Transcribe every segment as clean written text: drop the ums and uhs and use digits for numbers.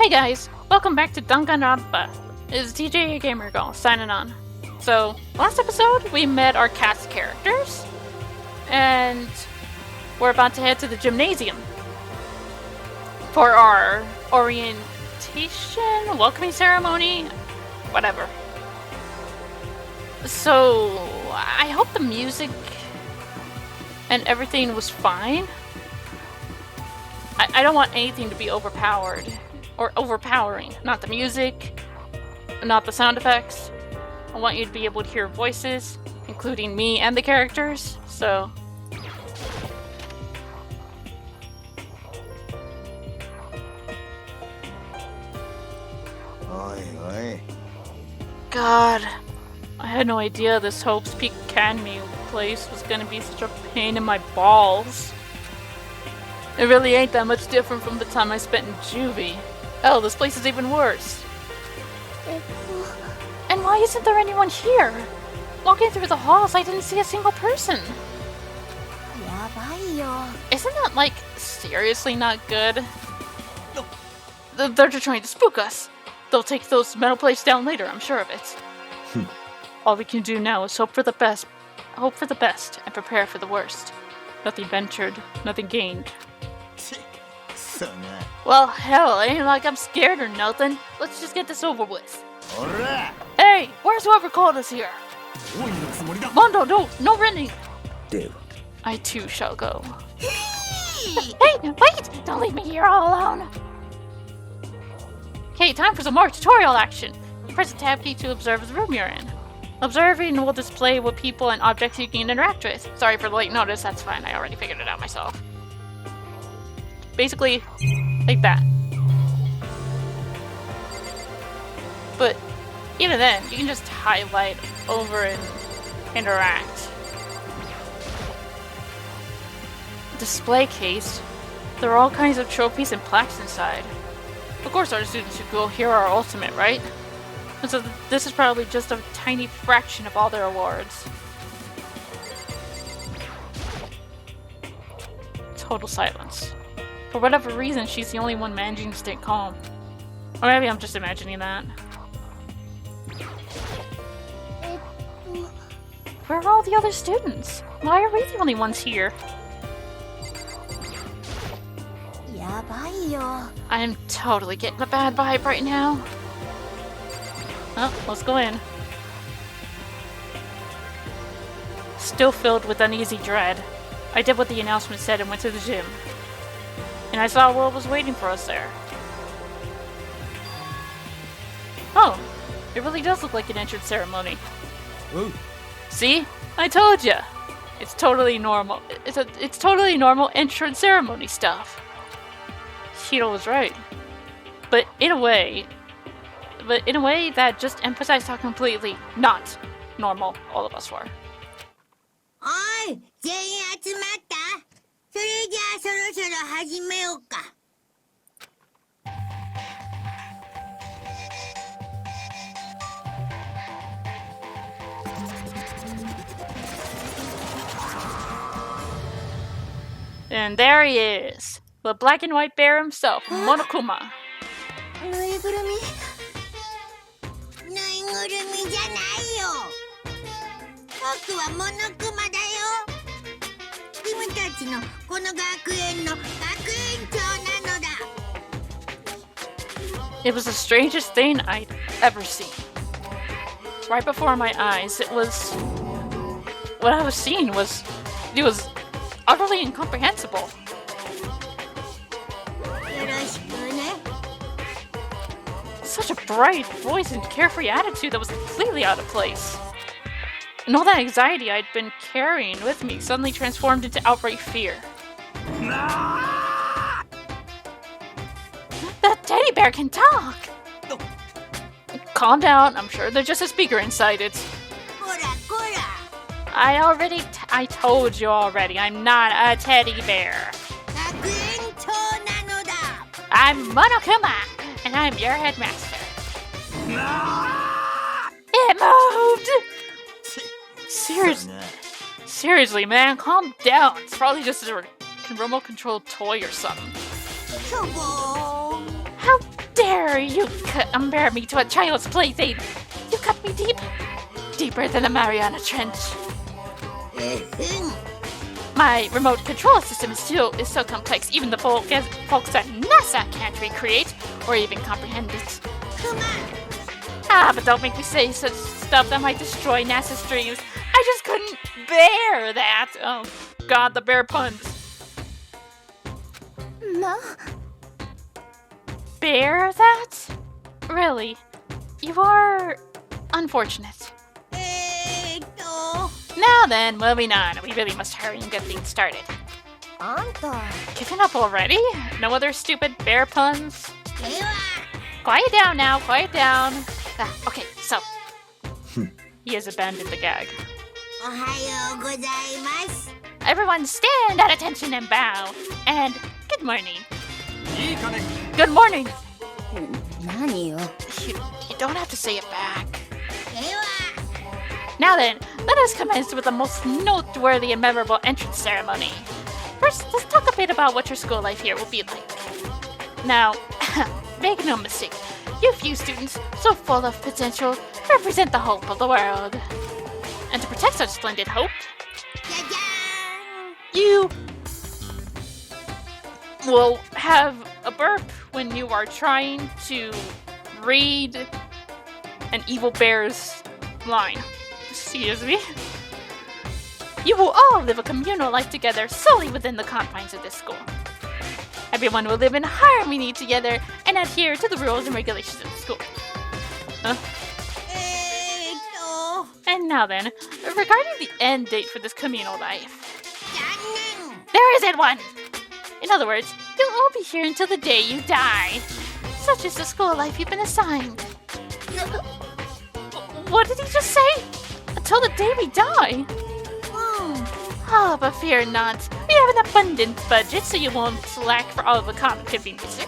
Hey guys, welcome back to Danganronpa. It's DJ Gamer Girl signing on. So, last episode we met our cast characters, and we're about to head to the gymnasium for our orientation, welcoming ceremony, whatever. So, I hope the music and everything was fine. I don't want anything to be overpowered. Or overpowering. Not the music, not the sound effects. I want you to be able to hear voices, including me and the characters, so... God, I had no idea this Hope's Peak Academy place was gonna be such a pain in my balls. It really ain't that much different from the time I spent in juvie. Hell, this place is even worse. And why isn't there anyone here? Walking through the halls, I didn't see a single person. Isn't that, like, seriously not good? They're just trying to spook us. They'll take those metal plates down later, I'm sure of it. All we can do now is hope for the best, and prepare for the worst. Nothing ventured, nothing gained. Well, hell, it ain't like I'm scared or nothing. Let's just get this over with. Hey, where's whoever called us here? Mondo, no running. I too shall go. Hey, wait! Don't leave me here all alone. Okay, time for some more tutorial action. Press the tab key to observe the room you're in. Observing will display what people and objects you can interact with. Sorry for the late notice, that's fine, I already figured it out myself. Basically, like that. But even then, you can just highlight over and interact. Display case. There are all kinds of trophies and plaques inside. Of course our students should go hear our ultimate, right? And so this is probably just a tiny fraction of all their awards. Total silence. For whatever reason, she's the only one managing to stay calm. Or maybe I'm just imagining that. Where are all the other students? Why are we the only ones here? I'm totally getting a bad vibe right now. Oh, let's go in. Still filled with uneasy dread, I did what the announcement said and went to the gym. And I saw what was waiting for us there. Oh, it really does look like an entrance ceremony. Ooh. See? I told ya! It's totally normal. It's totally normal entrance ceremony stuff. Hiro was right. But in a way that just emphasized how completely not normal all of us were. おい、全員集まった？それじゃあそろそろ始めようか。And there he is, the black and white bear himself, Monokuma. ぬいぐるみ？ぬいぐるみじゃないよ。僕はモノクマだよ。君たちのこの学園の学園長なのだ。It was the strangest thing I'd ever seen. Right before my eyes, what I was seeing was utterly incomprehensible. よろしくね。 Such a bright voice and carefree attitude that was completely out of place. And all that anxiety I'd been carrying with me suddenly transformed into outright fear. That teddy bear can talk! Calm down, I'm sure there's just a speaker inside it. こらこら。I told you already, I'm not a teddy bear. 学園長なのだ。 I'm Monokuma, and I'm your headmaster. It moved! Seriously, man, calm down. It's probably just a remote-controlled toy or something. So dare you compare me to a child's plaything? You cut me deep, deeper than the Mariana Trench. My remote control system is so complex, even the folks at NASA can't recreate or even comprehend it. Come on. Ah, but don't make me say such stuff that might destroy NASA's dreams. I just couldn't bear that. Oh, God, the bear puns. No. Bear that? Really? You are unfortunate. Now then, moving on. We really must hurry and get things started. Anta. Giving up already? No other stupid bear puns? Quiet down now, quiet down. Okay, so. He has abandoned the gag. Ohayou gozaimasu. Everyone stand at attention and bow. And good morning. Good morning. Nani yo? You don't have to say it back. Now then, let us commence with the most noteworthy and memorable entrance ceremony. First, let's talk a bit about what your school life here will be like. Now, make no mistake, you few students, so full of potential, represent the hope of the world. And to protect such splendid hope, you will have a burp when you are trying to read an evil bear's line. Excuse me. You will all live a communal life together solely within the confines of this school. Everyone will live in harmony together and adhere to the rules and regulations of the school. And now then, regarding the end date for this communal life, there isn't one! In other words, you'll all be here until the day you die. Such is the school life you've been assigned. What did he just say? Until the day we die? Oh, but fear not. We have an abundant budget, so you won't lack for all of the common conveniences.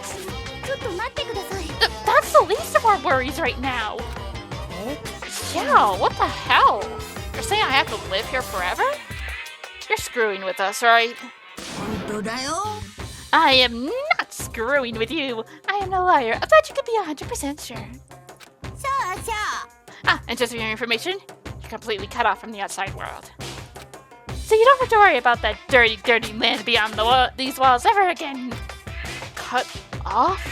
That's the least of our worries right now. Yeah, what the hell? You're saying I have to live here forever? You're screwing with us, right? I am not screwing with you. I am no liar. I thought you could be 100% sure. Ah, and just for your information, you're completely cut off from the outside world. So you don't have to worry about that dirty, dirty land beyond these walls ever again. Cut off?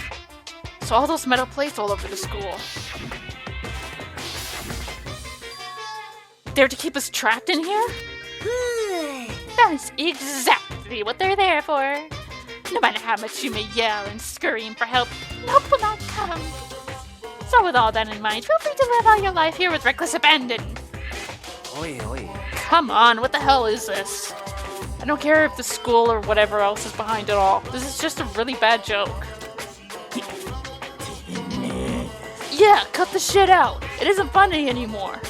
So all those metal plates all over the school. They're to keep us trapped in here? That's exactly what they're there for. No matter how much you may yell and scream for help, help will not come. So with all that in mind, feel free to live out your life here with reckless abandon. Come on, what the hell is this? I don't care if the school or whatever else is behind it all. This is just a really bad joke. Yeah, cut the shit out. It isn't funny anymore.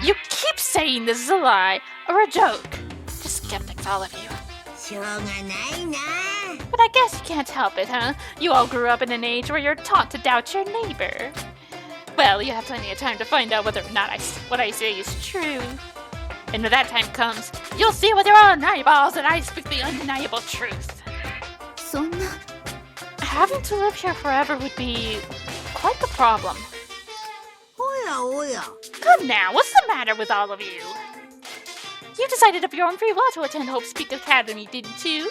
You keep saying this is a lie or a joke. Just skeptics, all of you. But I guess you can't help it, huh? You all grew up in an age where you're taught to doubt your neighbor. Well, you have plenty of time to find out whether or not what I say is true. And when that time comes, you'll see with your own eyeballs that I speak the undeniable truth. Having to live here forever would be quite the problem. Come now, what's the matter with all of you? You decided of your own free will to attend Hope's Peak Academy, didn't you?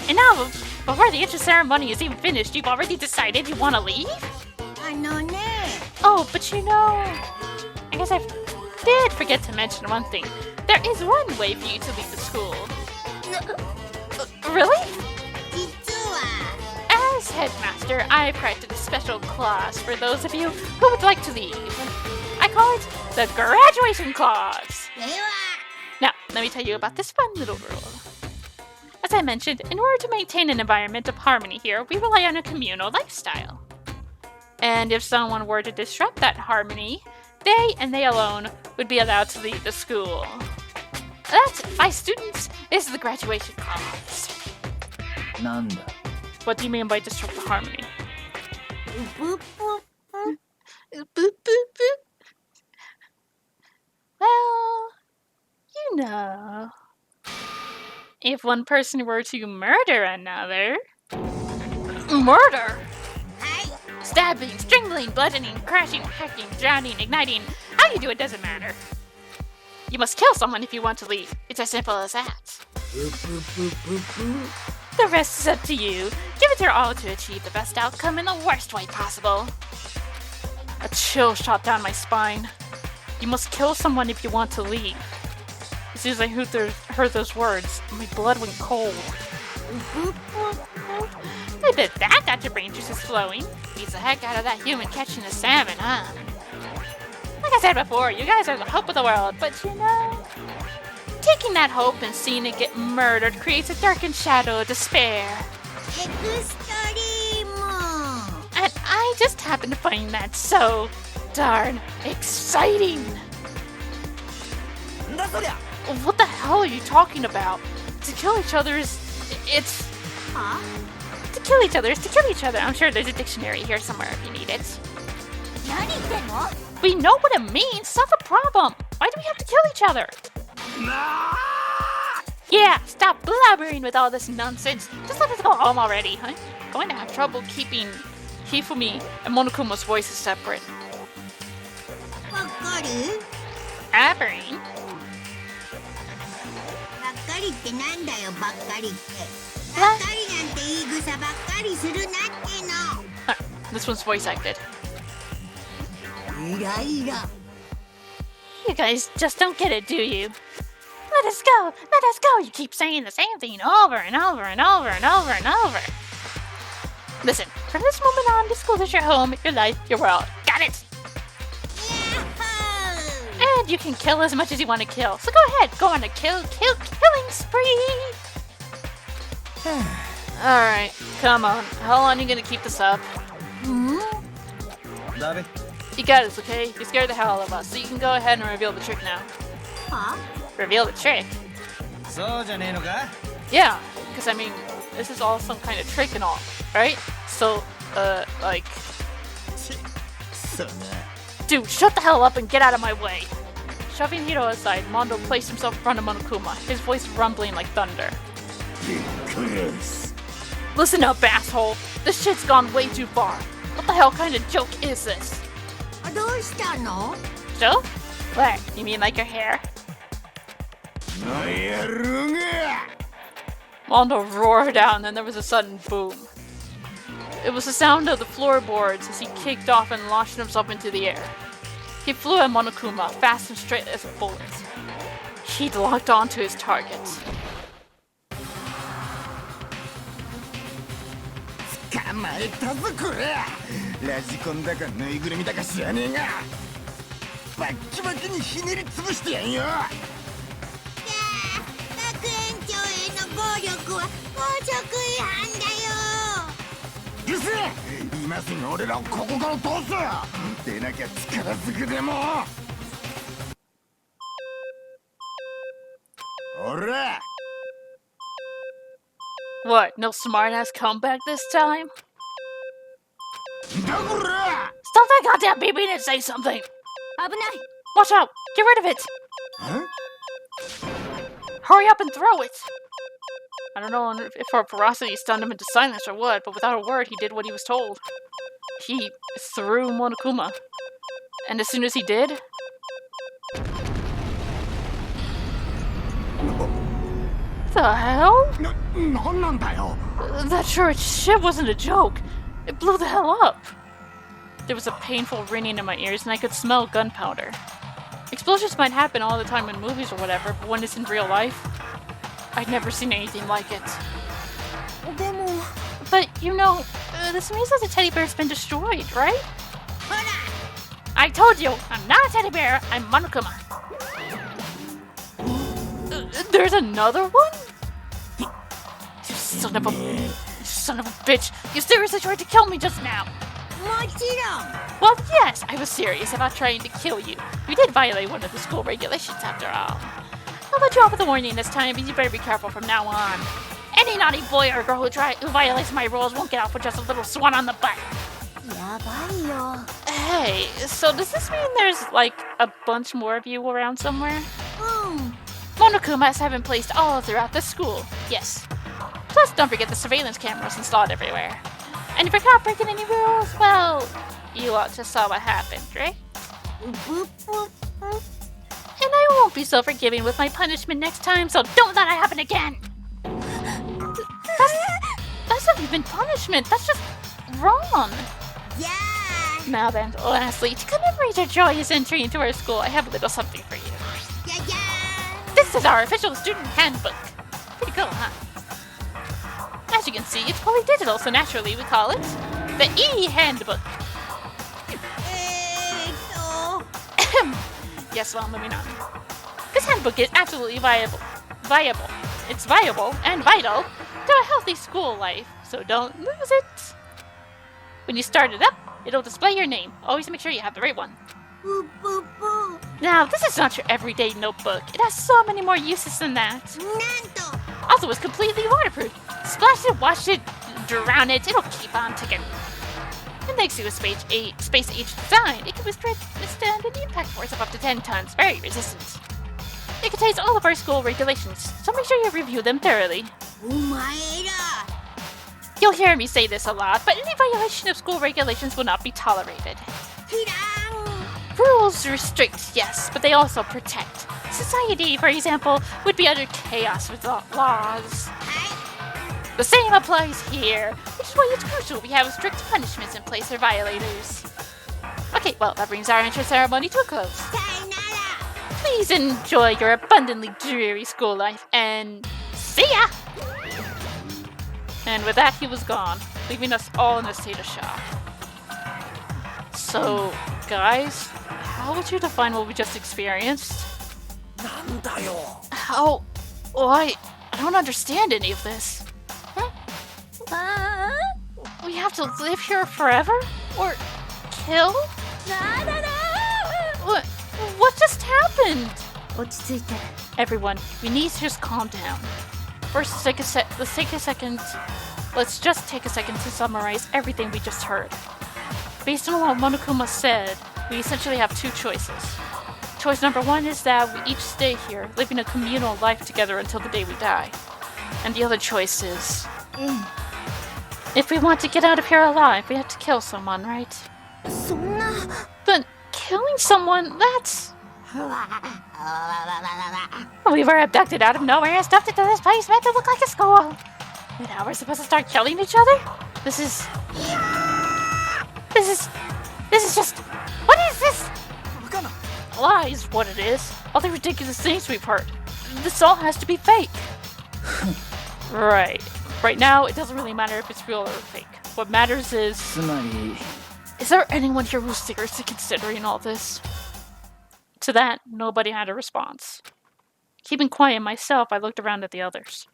And now, before the entrance ceremony is even finished, you've already decided you want to leave? Oh, but you know, I guess I did forget to mention one thing. There is one way for you to leave the school. Really? As headmaster, I've crafted a special clause for those of you who would like to leave. I call it the graduation clause. Now, let me tell you about this fun little rule. As I mentioned, in order to maintain an environment of harmony here, we rely on a communal lifestyle. And if someone were to disrupt that harmony, they and they alone would be allowed to leave the school. That, my students, is the graduation clause. Nanda. What do you mean by disrupt the harmony? Well, you know. If one person were to murder another... Murder? はい Stabbing, strangling, bludgeoning, crashing, hacking, drowning, igniting. How you do it doesn't matter. You must kill someone if you want to leave. It's as simple as that. The rest is up to you. Give it your all to achieve the best outcome in the worst way possible. A chill shot down my spine. You must kill someone if you want to leave. As soon as I heard those words, my blood went cold. I bet that got your brain juices flowing. Beats the heck out of that human catching a salmon, huh? Like I said before, you guys are the hope of the world, but you know, taking that hope and seeing it get murdered creates a darkened shadow of despair. エクストリーム And I just happen to find that so darn exciting. なんだそりゃ What the hell are you talking about? To kill each other is... it's... は To kill each other is to kill each other. I'm sure there's a dictionary here somewhere if you need it. 何言ってんの We know what it means. It's not the problem. Why do we have to kill each other? Yeah, stop blabbering with all this nonsense. Just let us go home already. I'm going to have trouble keeping Hifumi and Monokuma's voices separate. わかる Blabbering? ばっかりってなんだよばっかりってばっかりなんて言い草ばっかりするなっての This one's voice acted. イライラ You guys just don't get it, do you? Let us go! Let us go! You keep saying the same thing over and over and over and over and over. Listen, from this moment on, this school is your home, your life, your world. Got it? Yahoo! And you can kill as much as you want to kill. So go ahead, go on a killing spree! Alright, come on. How long are you gonna keep this up? ダメ You got this, okay? You scared the hell out of us, so you can go ahead and reveal the trick now. は Reveal the trick? そうじゃねえのか Yeah, because I mean, this is all some kind of trick and all, right? So, like... そうな Dude, shut the hell up and get out of my way! Shoving Hiro aside, Mondo placed himself in front of Monokuma, his voice rumbling like thunder. びっくりす Listen up, asshole! This shit's gone way too far. What the hell kind of joke is this? どうしたの Joke? What? You mean like your hair? なんやるが Mondo roared out and then there was a sudden boom. It was the sound of the floorboards as he kicked off and launched himself into the air. He flew at Monokuma, fast and straight as a bullet. He'd locked onto his target. 捕まえたぞこれラジコンだかぬいぐるみだか知らねえがバッキバキにひねりつぶしてやんよ学園長への暴力は法則違反だようるせえ今すぐ俺らをここから通すでなきゃ力ずくでもほら What? No smartass comeback this time? だこら Stop that goddamn beeping and say something! 危ない Watch out! Get rid of it! ん Hurry up and throw it! I don't know if our ferocity stunned him into silence or what, but without a word, he did what he was told. He threw Monokuma. And as soon as he did... The hell? なんなんだよ That sure as shit wasn't a joke. It blew the hell up. There was a painful ringing in my ears and I could smell gunpowder. Explosions might happen all the time in movies or whatever, but when it's in real life, I'd never seen anything like it. でも But, you know, this means that the teddy bear's been destroyed, right? ほら I told you, I'm not a teddy bear, I'm Monokuma. There's another one? You son of a bitch. You seriously tried to kill me just now. もちろん Well, yes, I was serious about trying to kill you. You did violate one of the school regulations after all. I'll let you off with a warning this time, but you better be careful from now on. Any naughty boy or girl who violates my rules won't get off with just a little swan on the butt. やばいよ Hey, so does this mean there's, like, a bunch more of you around somewhere? うん Monokumas have been placed all throughout the school. Yes. Plus, don't forget the surveillance cameras installed everywhere. And if you're caught breaking any rules, well, you ought to saw what happened, right? Boop, boop, boop. And I won't be so forgiving with my punishment next time, so don't let it happen again! That's not even punishment, that's just wrong! Yeah. Now then, lastly, to commemorate your joyous entry into our school, I have a little something for you. Yeah, yeah. This is our official student handbook. Pretty cool, huh? As you can see, it's fully digital, so naturally we call it the E-Handbook. Yes, well, moving on. This handbook is absolutely viable. It's viable and vital to a healthy school life, so don't lose it. When you start it up, it'll display your name. Always make sure you have the right one. Boop, boop, boop. Now, this is not your everyday notebook. It has so many more uses than that. Nanto. Also, it's completely waterproof. Splash it, wash it, drown it, it'll keep on ticking. It makes you a space age design. It can withstand an impact force of up to 10 tons. Very resistant. It contains all of our school regulations, so make sure you review them thoroughly. Omaera. You'll hear me say this a lot, but any violation of school regulations will not be tolerated. Hirang. Rules restrict, yes, but they also protect. Society, for example, would be under chaos without laws. Hi. The same applies here, which is why it's crucial we have strict punishments in place for violators. Okay, well, that brings our intro ceremony to a close. Sayonara. Please enjoy your abundantly dreary school life, and see ya! And with that, he was gone, leaving us all in a state of shock. So, guys, how would you define what we just experienced? How? Why? I don't understand any of this. We have to live here forever? Or kill? What just happened? Everyone, we need to just calm down. First, let's take a second. Let's just take a second to summarize everything we just heard. Based on what Monokuma said, we essentially have two choices. Choice number one is that we each stay here, living a communal life together until the day we die. And the other choice is... if we want to get out of here alive, we have to kill someone, right? But killing someone, that's... We were abducted out of nowhere and stuffed into this place meant to look like a school. And now we're supposed to start killing each other? This is just... What is this? Lies, what it is. All the ridiculous things we've heard. This all has to be fake. Right. Right now, it doesn't really matter if it's real or fake. What matters is there anyone here who's seriously considering all this? To that, nobody had a response. Keeping quiet myself, I looked around at the others.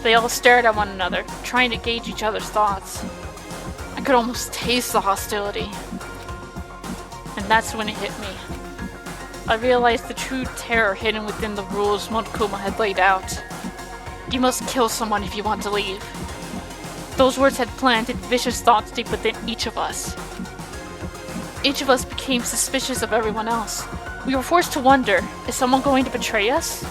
They all stared at one another, trying to gauge each other's thoughts. I could almost taste the hostility. And that's when it hit me. I realized the true terror hidden within the rules Monokuma had laid out. You must kill someone if you want to leave. Those words had planted vicious thoughts deep within each of us. Each of us became suspicious of everyone else. We were forced to wonder, is someone going to betray us?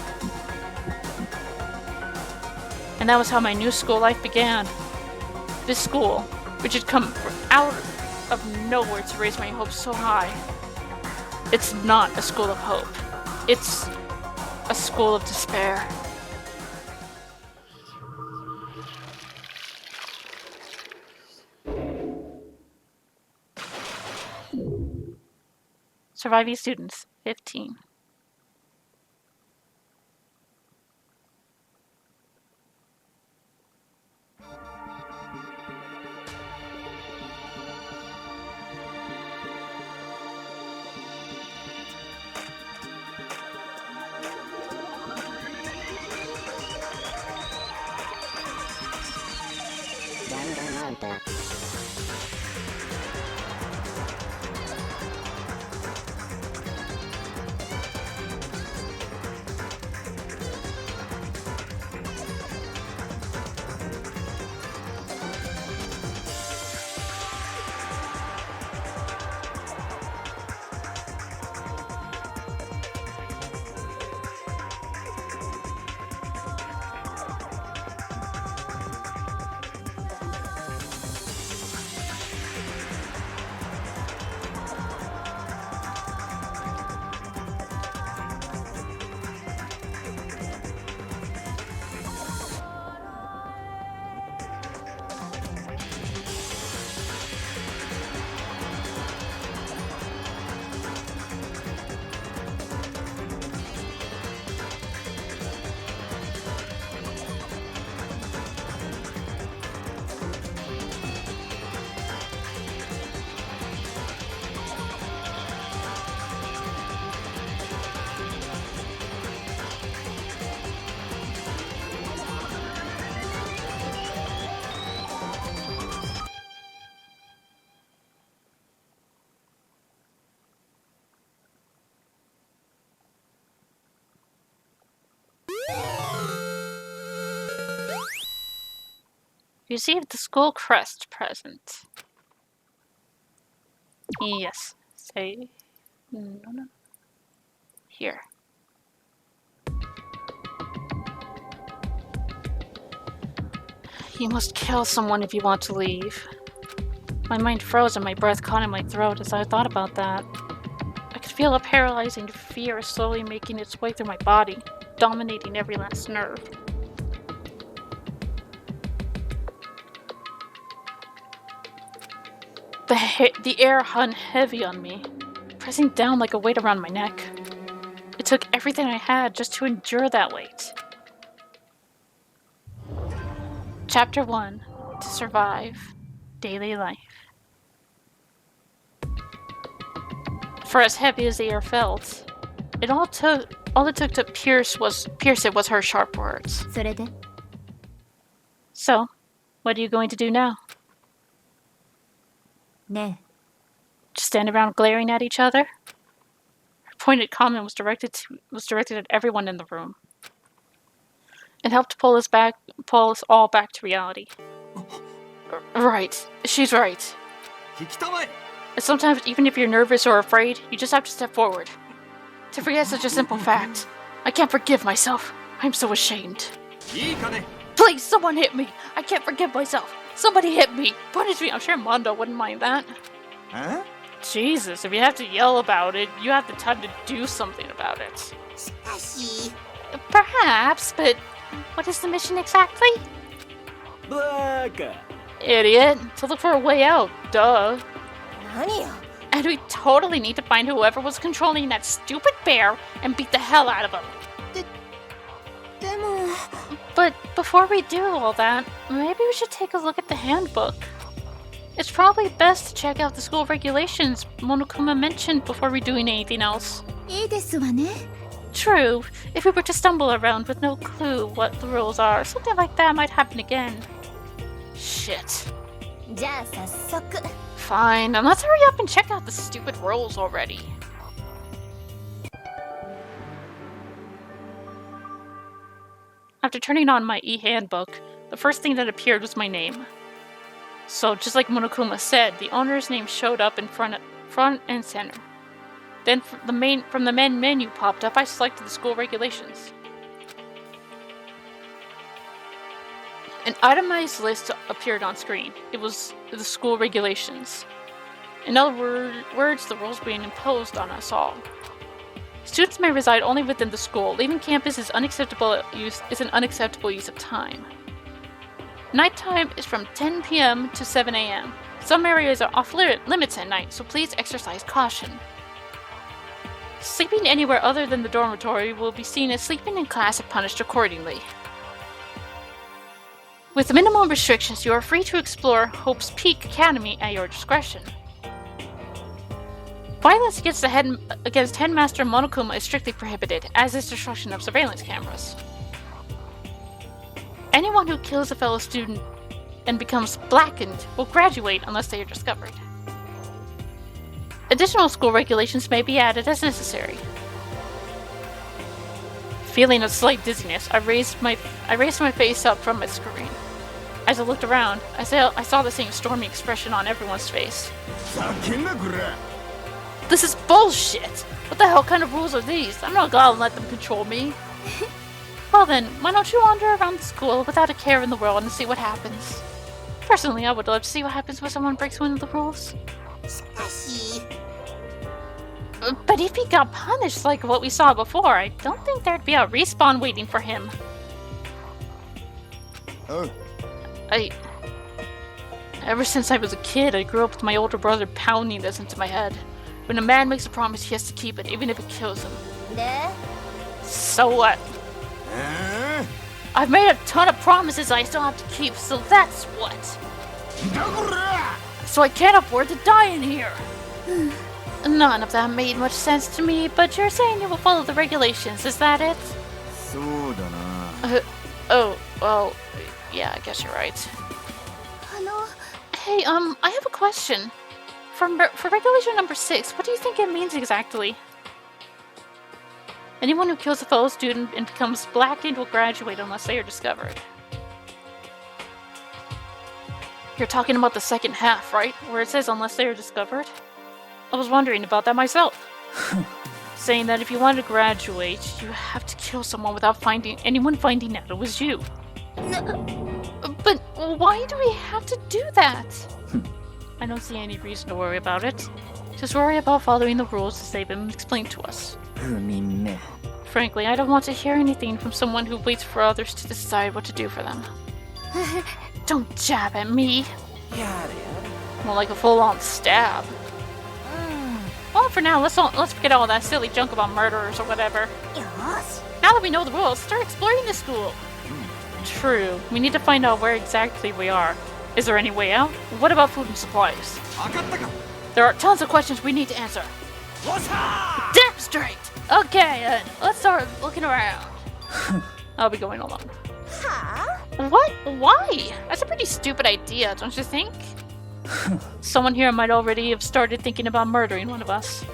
And that was how my new school life began. This school, which had come out of nowhere to raise my hopes so high. It's not a school of hope. It's a school of despair. Surviving students, 15. Danganronpa. received the school crest present. Yes. Say... No. Here. You must kill someone if you want to leave. My mind froze and my breath caught in my throat as I thought about that. I could feel a paralyzing fear slowly making its way through my body, dominating every last nerve. The air hung heavy on me, pressing down like a weight around my neck. It took everything I had just to endure that weight. Chapter 1. To survive daily life. For as heavy as the air felt, all it took to pierce it was her sharp words. それで So, what are you going to do now? ね Just stand around glaring at each other? Her pointed comment was directed at everyone in the room. It helped pull us all back to reality. Right, she's right. Sometimes, even if you're nervous or afraid, you just have to step forward. To forget such a simple fact. I can't forgive myself. I'm so ashamed. Please, someone hit me. I can't forgive myself. Somebody hit me. Punish me. I'm sure Mondo wouldn't mind that. Huh? Jesus, if you have to yell about it, you have the time to do something about it. しかし Perhaps, but what is the mission exactly? Blanca! Idiot. To look for a way out. Duh. 何よ And we totally need to find whoever was controlling that stupid bear and beat the hell out of him. でも But before we do all that, maybe we should take a look at the handbook. It's probably best to check out the school regulations Monokuma mentioned before we doing anything else. いいですわね True, if we were to stumble around with no clue what the rules are, something like that might happen again. Shit. じゃあ早速 Fine, now let's hurry up and check out the stupid rules already. After turning on my e-handbook, the first thing that appeared was my name. So, just like Monokuma said, the owner's name showed up in front and center. Then from the main menu popped up, I selected the school regulations. An itemized list appeared on screen. It was the school regulations. In other words, the rules being imposed on us all. Students may reside only within the school. Leaving campus is an unacceptable use of time. Nighttime is from 10 p.m. to 7 a.m. Some areas are off limits at night, so please exercise caution. Sleeping anywhere other than the dormitory will be seen as sleeping in class and punished accordingly. With minimum restrictions, you are free to explore Hope's Peak Academy at your discretion. Violence against Headmaster Monokuma is strictly prohibited, as is destruction of surveillance cameras. Anyone who kills a fellow student and becomes blackened will graduate unless they are discovered. Additional school regulations may be added as necessary. Feeling a slight dizziness, I raised my face up from my screen. As I looked around, I saw the same stormy expression on everyone's face. This is bullshit! What the hell kind of rules are these? I'm not gonna let them control me. Well then, why don't you wander around the school without a care in the world and see what happens? Personally, I would love to see what happens when someone breaks one of the rules. しかし But if he got punished like what we saw before, I don't think there'd be a respawn waiting for him. Oh. Ever since I was a kid, I grew up with my older brother pounding this into my head. When a man makes a promise, he has to keep it, even if it kills him. で So what? I've made a ton of promises I still have to keep, so that's what. So I can't afford to die in here. None of that made much sense to me, but you're saying you will follow the regulations, is that it? そうだな Oh, well, yeah, I guess you're right. あの Hey, I have a question. For regulation number 6, what do you think it means exactly? Anyone who kills a fellow student and becomes blackened will graduate unless they are discovered. You're talking about the second half, right? Where it says unless they are discovered? I was wondering about that myself. Saying that if you want to graduate, you have to kill someone without anyone finding out it was you. But why do we have to do that? I don't see any reason to worry about it. Just worry about following the rules as they've been explained to us. Frankly, I don't want to hear anything from someone who waits for others to decide what to do for them. Don't jab at me. More like a full-on stab. Well, for now, let's forget all that silly junk about murderers or whatever. Now that we know the rules, start exploring the school. True. We need to find out where exactly we are. Is there any way out? What about food and supplies? There are tons of questions we need to answer. Damn straight! Okay, then. Let's start looking around. I'll be going alone. What? Why? That's a pretty stupid idea, don't you think? Someone here might already have started thinking about murdering one of us.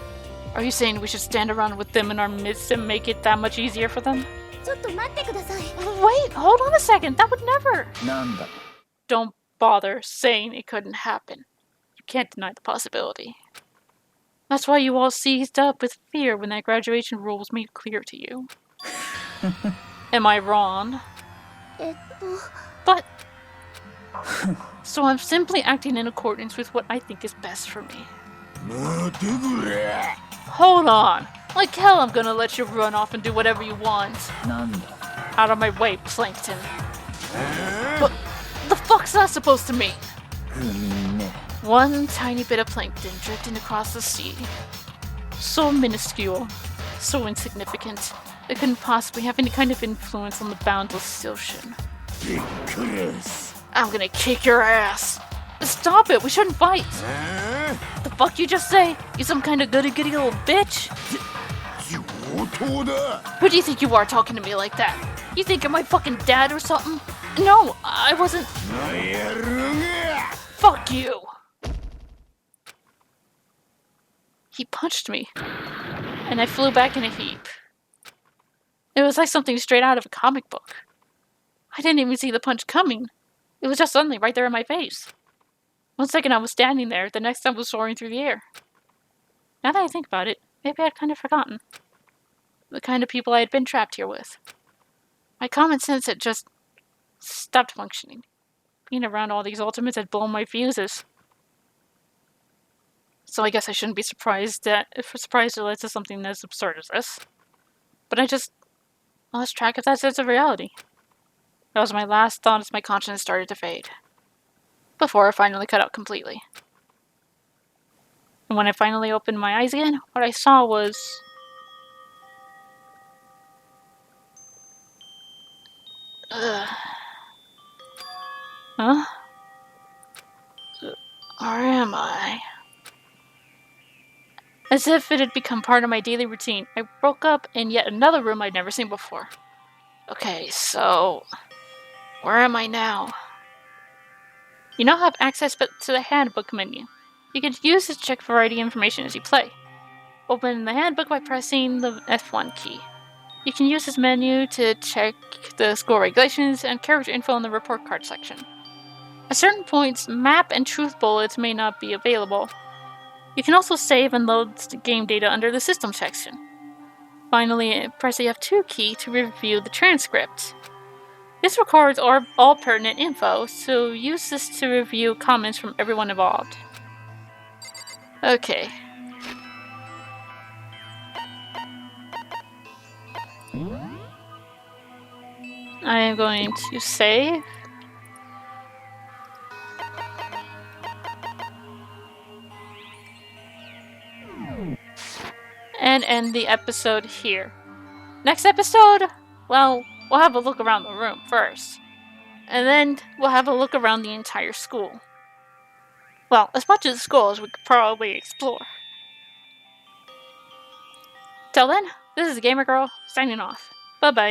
Are you saying we should stand around with them in our midst and make it that much easier for them? Wait, hold on a second. That would never. Don't bother saying it couldn't happen. You can't deny the possibility. That's why you all seized up with fear when that graduation rule was made clear to you. Am I wrong? But... So I'm simply acting in accordance with what I think is best for me. Hold on. Like hell I'm gonna let you run off and do whatever you want. Out of my way, Plankton. What the fuck's that supposed to mean? One tiny bit of plankton drifting across the sea. So minuscule, so insignificant, it couldn't possibly have any kind of influence on the boundless ocean. I'm gonna kick your ass. Stop it, we shouldn't fight. The fuck you just say? You some kind of goody-goody little bitch? Who do you think you are talking to me like that? You think you're my fucking dad or something? No, I wasn't. Fuck you. He punched me, and I flew back in a heap. It was like something straight out of a comic book. I didn't even see the punch coming. It was just suddenly right there in my face. One second I was standing there, the next I was soaring through the air. Now that I think about it, maybe I'd kind of forgotten. The kind of people I had been trapped here with. My common sense had just stopped functioning. Being around all these ultimates had blown my fuses. So I guess I shouldn't be surprised it led to something as absurd as this. But I just lost track of that sense of reality. That was my last thought as my consciousness started to fade. Before it finally cut out completely. And when I finally opened my eyes again, what I saw was... Huh? Where am I? As if it had become part of my daily routine, I woke up in yet another room I'd never seen before. Okay, so... where am I now? You now have access to the Handbook Menu. You can use this to check variety information as you play. Open the handbook by pressing the F1 key. You can use this menu to check the school regulations and character info in the report card section. At certain points, map and truth bullets may not be available. You can also save and load the game data under the system section. Finally, press the F2 key to review the transcript. This records all pertinent info, so use this to review comments from everyone involved. Okay. I am going to save. And end the episode here. Next episode, well, we'll have a look around the room first. And then we'll have a look around the entire school. Well, as much of the school as we could probably explore. Till then, this is Gamer Girl, signing off. Bye-bye.